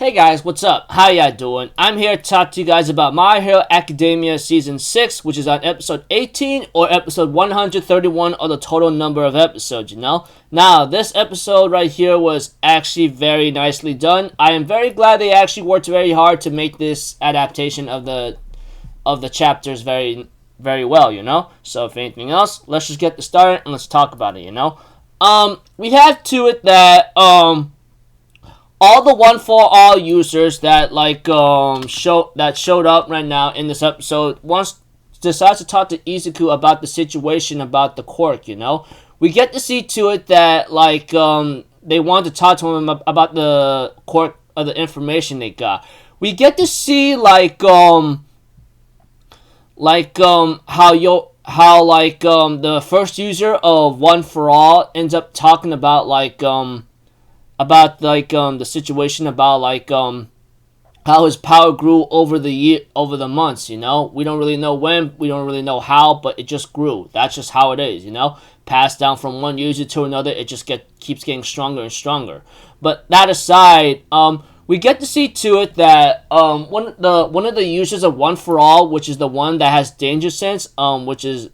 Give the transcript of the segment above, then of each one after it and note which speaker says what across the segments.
Speaker 1: Hey guys, what's up? How ya doing? I'm here to talk to you guys about My Hero Academia Season 6, which is on episode 18 or episode 131 of the total number of episodes, Now, this episode right here was actually very nicely done. I am very glad they actually worked very hard to make this adaptation of the chapters very, very well, So, if anything else, let's just get this started and let's talk about it, We have to it that, all the One For All users that showed up right now in this episode decides to talk to Izuku about the situation about the quirk, We get to see to it that they want to talk to him about the quirk of the information they got. We get to see how the first user of One For All ends up talking about the situation about how his power grew over the months, We don't really know when, we don't really know how, but it just grew. That's just how it is, Passed down from one user to another, it just keeps getting stronger and stronger. But that aside, we get to see to it that one of the users of One For All, which is the one that has danger sense, which his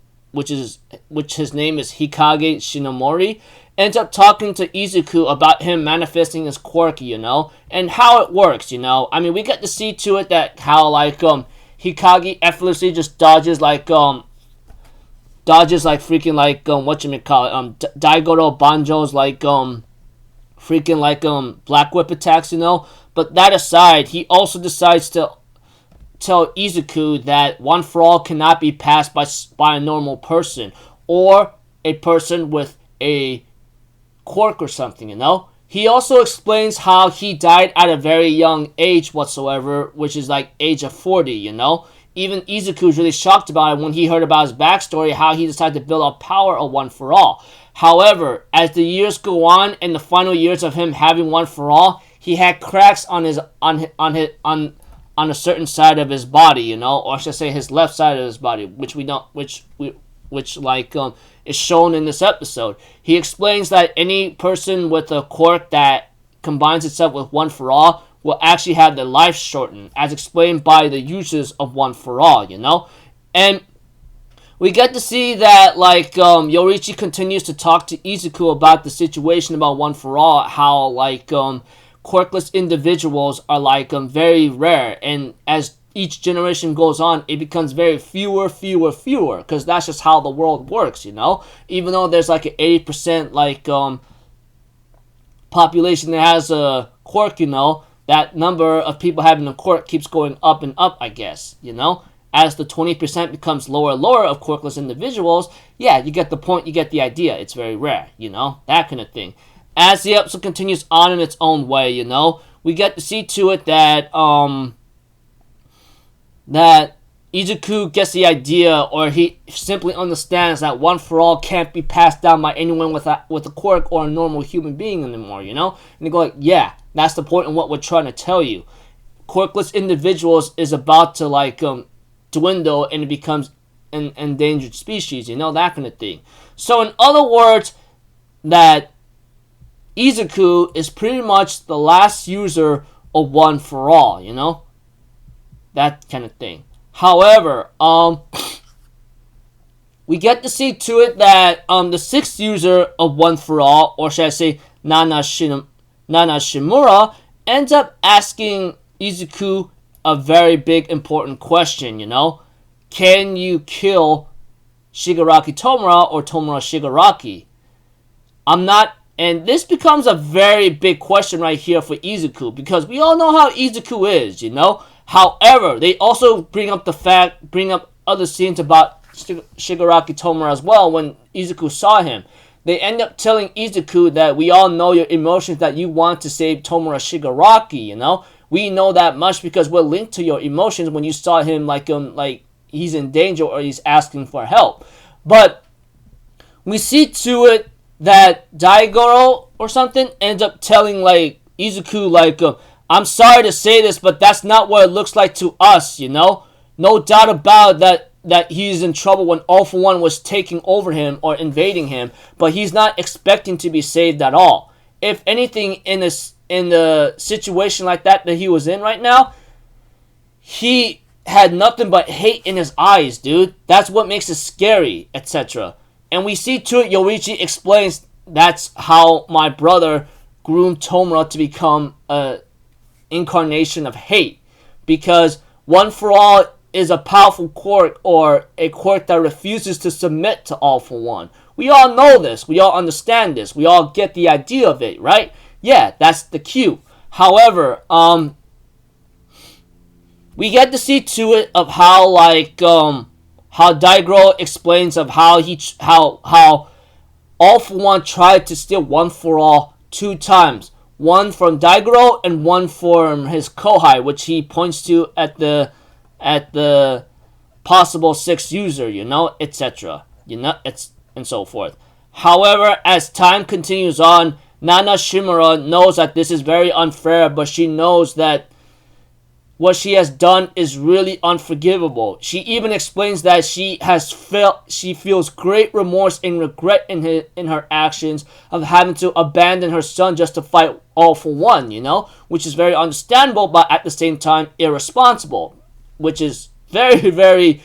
Speaker 1: name is Hikage Shinomori, ends up talking to Izuku about him manifesting his quirk, and how it works, I mean, we get to see to it that how Hikage effortlessly just dodges freaking Daigoro Banjo's freaking Black Whip attacks, But that aside, he also decides to tell Izuku that One For All cannot be passed by a normal person or a person with a quirk or something, He also explains how he died at a very young age whatsoever, which is age of 40, Even Izuku is really shocked about it when he heard about his backstory, how he decided to build up power of One For All. However, as the years go on and the final years of him having One For All, he had cracks on a certain side of his body, or I should say his left side of his body, which is shown in this episode. He explains that any person with a quirk that combines itself with One For All will actually have their life shortened, as explained by the users of One For All, And we get to see that, Yoriichi continues to talk to Izuku about the situation about One For All, how, quirkless individuals are, very rare, and as each generation goes on, it becomes very fewer, because that's just how the world works, Even though there's, an 80%, population that has a quirk, that number of people having a quirk keeps going up and up, I guess, As the 20% becomes lower and lower of quirkless individuals, yeah, you get the point, you get the idea. It's very rare, that kind of thing. As the episode continues on in its own way, we get to see to it that that Izuku gets the idea, or he simply understands that One For All can't be passed down by anyone with a quirk or a normal human being anymore, And they go yeah, that's the point of what we're trying to tell you. Quirkless individuals is about to dwindle and it becomes an endangered species, that kind of thing. So in other words, that Izuku is pretty much the last user of One For All, That kind of thing. However, we get to see to it that the sixth user of One For All, or should I say Nana Shimura, ends up asking Izuku a very big important question, Can you kill Shigaraki Tomura or Tomura Shigaraki? And this becomes a very big question right here for Izuku, because we all know how Izuku is, However, they also bring up other scenes about Shigaraki Tomura as well when Izuku saw him. They end up telling Izuku that we all know your emotions, that you want to save Tomura Shigaraki, We know that much because we're linked to your emotions when you saw him like he's in danger or he's asking for help. But we see to it that Daigoro or something ends up telling Izuku I'm sorry to say this, but that's not what it looks like to us, No doubt about that he's in trouble when All For One was taking over him or invading him, but he's not expecting to be saved at all. If anything, in in the situation like that he was in right now, he had nothing but hate in his eyes, dude. That's what makes it scary, etc. And we see to it, Yoichi explains, that's how my brother groomed Tomura to become a incarnation of hate. Because One for All is a powerful quirk, or a quirk that refuses to submit to All for One. We all know this. We all understand this. We all get the idea of it, right? Yeah, that's the cue. However, we get to see to it of how, like, how Daigoro explains of how All for One tried to steal One for All 2 times. One from Daigoro and one from his Kohai, which he points to at the possible 6th user, etc. And so forth. However, as time continues on, Nana Shimura knows that this is very unfair, but she knows that what she has done is really unforgivable. She even explains that she feels great remorse and regret in her actions of having to abandon her son just to fight All for One, which is very understandable, but at the same time irresponsible, which is very, very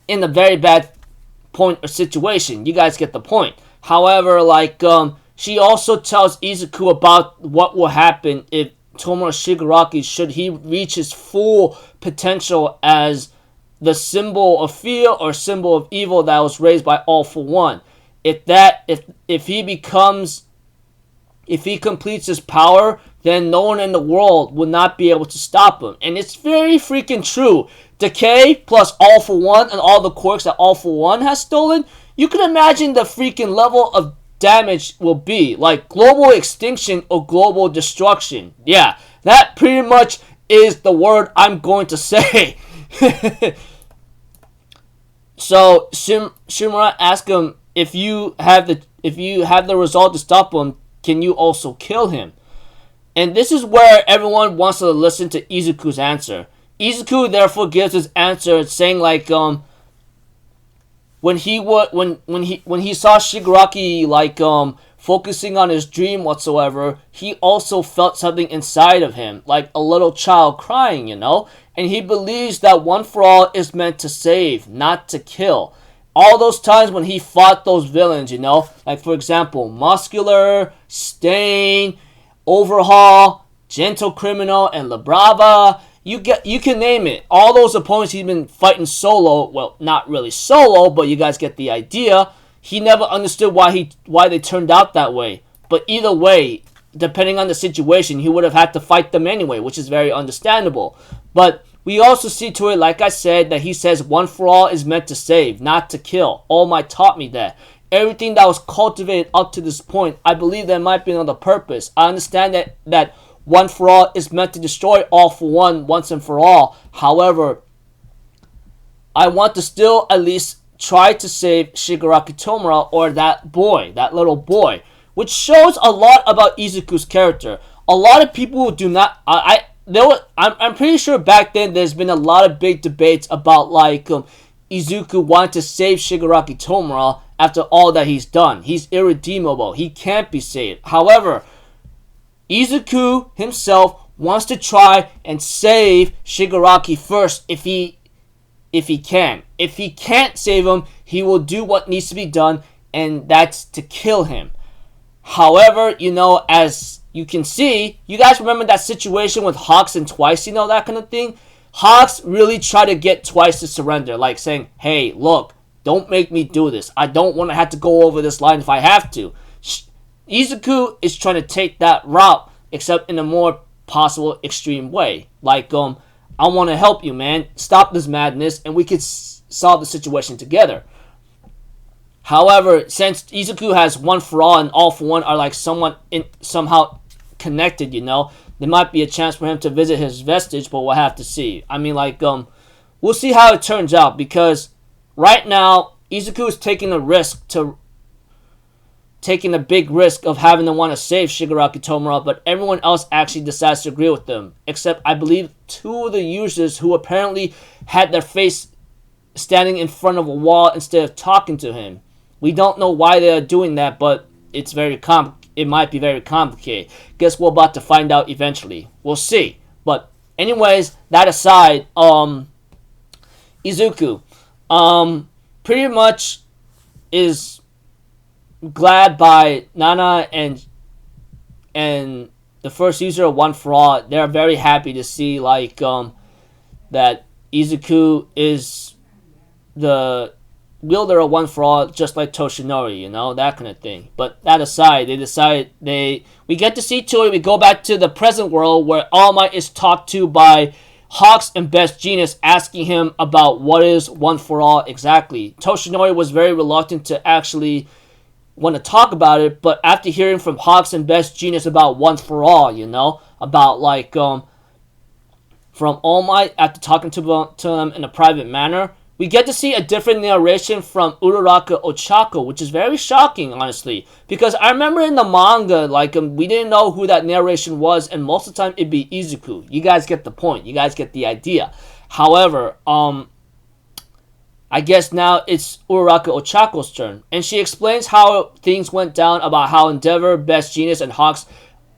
Speaker 1: in a very bad point or situation. You guys get the point. However, she also tells Izuku about what will happen if Tomura Shigaraki, should he reach his full potential as the symbol of fear or symbol of evil that was raised by All for One. If he completes his power, then no one in the world will not be able to stop him. And it's very freaking true. Decay plus All for One and all the quirks that All for One has stolen, you can imagine the freaking level of damage will be, like global extinction or global destruction. Yeah, that pretty much is the word I'm going to say. So Shimura asks him, if you have the result to stop him, can you also kill him? And this is where everyone wants to listen to Izuku's answer. Izuku therefore gives his answer, saying when he saw Shigaraki focusing on his dream whatsoever, he also felt something inside of him, like a little child crying, and he believes that One for All is meant to save, not to kill. All those times when he fought those villains, like for example, Muscular, Stain, Overhaul, Gentle Criminal, and La Brava. You can name it. All those opponents he's been fighting solo. Well, not really solo, but you guys get the idea. He never understood why they turned out that way. But either way, depending on the situation, he would have had to fight them anyway, which is very understandable. But we also see to it, like I said, that he says One for All is meant to save, not to kill. All Might taught me that. Everything that was cultivated up to this point, I believe there might be another purpose. I understand that One for All is meant to destroy All for One once and for all. However, I want to still at least try to save Shigaraki Tomura, or that little boy, which shows a lot about Izuku's character. A lot of people do not. I'm pretty sure back then there's been a lot of big debates about Izuku wanting to save Shigaraki Tomura after all that he's done. He's irredeemable. He can't be saved. However, Izuku himself wants to try and save Shigaraki first if he can. If he can't save him, he will do what needs to be done, and that's to kill him. However, as you can see, you guys remember that situation with Hawks and Twice, that kind of thing? Hawks really tried to get Twice to surrender, like saying, hey, look, don't make me do this. I don't want to have to go over this line if I have to. Izuku is trying to take that route, except in a more possible extreme way. I want to help you, man. Stop this madness, and we could solve the situation together. However, since Izuku has One for All and All for One are somehow connected, there might be a chance for him to visit his vestige, but we'll have to see. I mean, we'll see how it turns out, because right now, Izuku is taking a big risk of having to want to save Shigaraki Tomura, but everyone else actually decides to agree with them, except I believe 2 of the users who apparently had their face standing in front of a wall instead of talking to him. We don't know why they are doing that, but it's very it might be very complicated. Guess we're about to find out eventually. We'll see. But anyways, that aside, Izuku, pretty much is glad by Nana and the first user of One For All. They're very happy to see like that Izuku is the wielder of One For All, just like Toshinori, you know, that kind of thing. But that aside, we get to see Toei. We go back to the present world where All Might is talked to by Hawks and Best Genius, asking him about what is One For All exactly. Toshinori was very reluctant to actually want to talk about it, but after hearing from Hawks and Best Genius about One For All, you know, about like from All Might, after talking to them in a private manner, we get to see a different narration from Uraraka Ochako, which is very shocking, honestly. Because I remember in the manga, like, we didn't know who that narration was, and most of the time it'd be Izuku. You guys get the point. You guys get the idea. However, I guess now it's Uraraka Ochako's turn. And she explains how things went down, about how Endeavor, Best Genius, and Hawks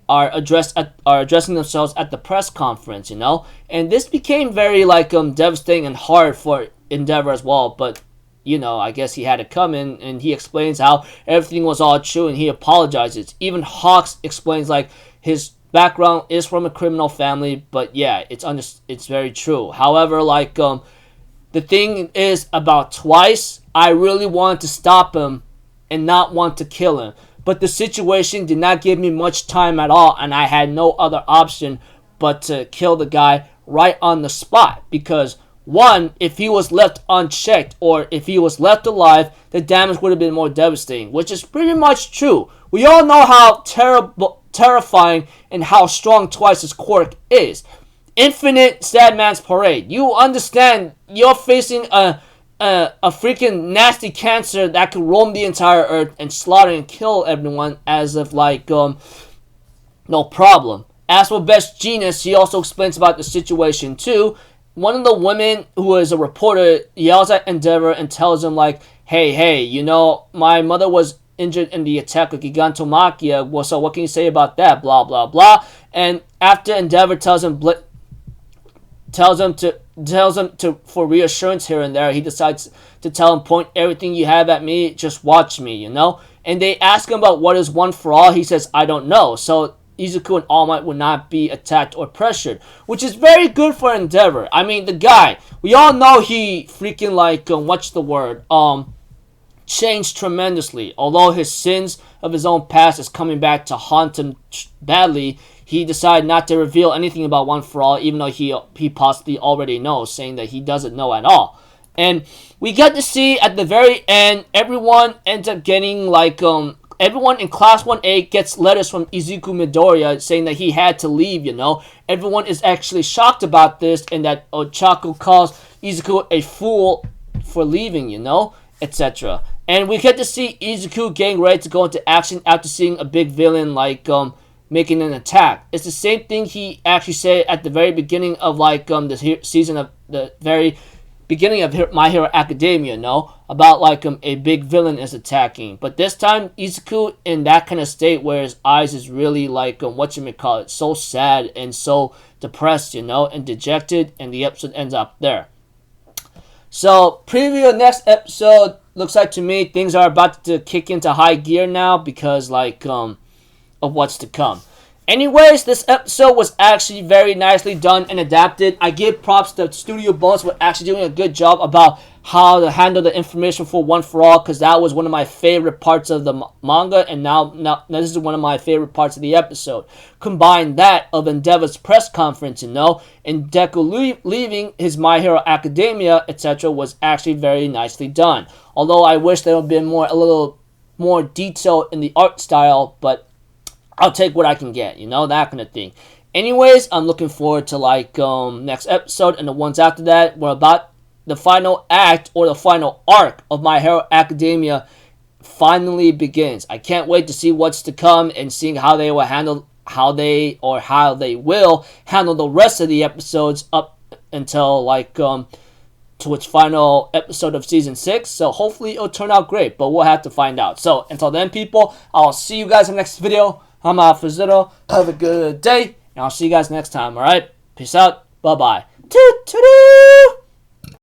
Speaker 1: are addressing themselves at the press conference, you know? And this became very, like, devastating and hard for Endeavor as well, but you know, I guess he had to come in, and he explains how everything was all true, and he apologizes. Even Hawks explains like his background is from a criminal family, but yeah, it's very true. However, like the thing is about Twice, I really wanted to stop him and not want to kill him, but the situation did not give me much time at all, and I had no other option but to kill the guy right on the spot. Because one, if he was left unchecked, or if he was left alive, the damage would have been more devastating, which is pretty much true. We all know how terrifying and how strong Twice's quirk is. Infinite Sad Man's Parade. You understand, you're facing a freaking nasty cancer that could roam the entire earth and slaughter and kill everyone as of like, no problem. As for Best Genius, he also explains about the situation too. One of the women who is a reporter yells at Endeavor and tells him like, hey, you know, my mother was injured in the attack of Gigantomachia, well, so what can you say about that, blah, blah, blah. And after Endeavor tells him to for reassurance here and there, he decides to tell him, point everything you have at me, just watch me, you know. And they ask him about what is One For All. He says, I don't know. So Izuku and All Might will not be attacked or pressured, which is very good for Endeavor. I mean, the guy, we all know he freaking like, what's the word, changed tremendously. Although his sins of his own past is coming back to haunt him badly, he decided not to reveal anything about One For All, even though he possibly already knows, saying that he doesn't know at all. And we get to see at the very end, everyone ends up getting like, everyone in Class 1A gets letters from Izuku Midoriya saying that he had to leave, you know. Everyone is actually shocked about this, and that Ochako calls Izuku a fool for leaving, you know, etc. And we get to see Izuku getting ready to go into action after seeing a big villain, like, making an attack. It's the same thing he actually said at the very beginning of, like, the season of the very beginning of My Hero Academia, no? About like a big villain is attacking. But this time, Izuku in that kind of state where his eyes is really like, so sad and so depressed, you know, and dejected, and the episode ends up there. So, preview of next episode, looks like to me things are about to kick into high gear now because like, of what's to come. Anyways, this episode was actually very nicely done and adapted. I give props to Studio Bones for actually doing a good job about how to handle the information for One For All, because that was one of my favorite parts of the manga, and now this is one of my favorite parts of the episode. Combine that of Endeavor's press conference, you know, and Deku leaving his My Hero Academia, etc. was actually very nicely done. Although I wish there would have been a little more detail in the art style, but I'll take what I can get, you know, that kind of thing. Anyways, I'm looking forward to like next episode and the ones after that. We're about the final act or the final arc of My Hero Academia finally begins. I can't wait to see what's to come and seeing how they will handle how they will handle the rest of the episodes up until like to its final episode of season 6. So hopefully it'll turn out great, but we'll have to find out. So until then, people, I'll see you guys in the next video. I'm out for Zitto. Have a good day, and I'll see you guys next time. All right, peace out. Bye bye. Toot toot.